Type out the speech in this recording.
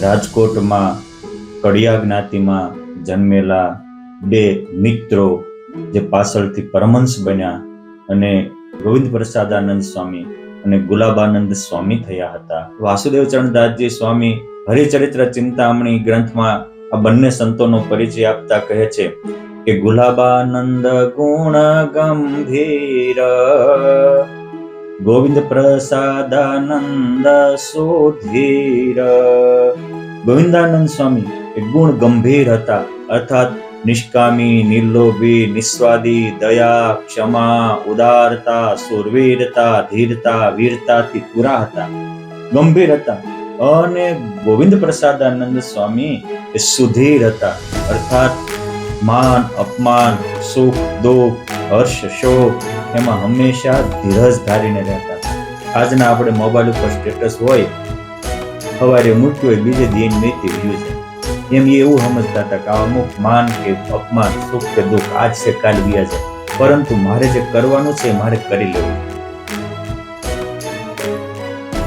રાજકોટમાં કડિયા જ્ઞાતિમાં જન્મેલા બે મિત્રો જે પાછળથી પરમહંસ બન્યા અને ગોવિંદ પ્રસાદાનંદ સ્વામી અને ગુલાબાનંદ સ્વામી થયા હતા. વાસુદેવ ચરણદાસજી સ્વામી હરિચરિત્ર ચિંતામણી ગ્રંથમાં આ બંને સંતોનો પરિચય આપતા કહે છે કે ગુલાબાનંદ ગુણ ગંભીર, ગોવિંદ પ્રસાદાનંદ સુધીર. ગોવિંદાનંદ સ્વામી એ ગુણ ગંભીર હતા, અર્થાત નિષ્કામી, નિર્લોભી, નિસ્વાદી, દયા, ક્ષમા, ઉદારતા, સુરવીરતા, ધીરતા, વીરતાથી પૂરા હતા, ગંભીર હતા. અને ગોવિંદ પ્રસાદાનંદ સ્વામી એ સુધીર હતા, અર્થાત માન, અપમાન, સુખ, દુઃખ, હર્ષ, શોક એમાં હંમેશા ધીરજ ધારીને રહેતા. આજના આપણે મોબાઈલ ઉપર સ્ટેટસ હોય, સવારે મૂક્યું હોય, બીજે દિન મેથી વ્યૂ છે, એમ એવું સમજતા હતા કે અમુક માન કે અપમાન, સુખ કે દુઃખ આજ છે કાલ વ્યા છે, પરંતુ મારે જે કરવાનું છે મારે કરી લેવું.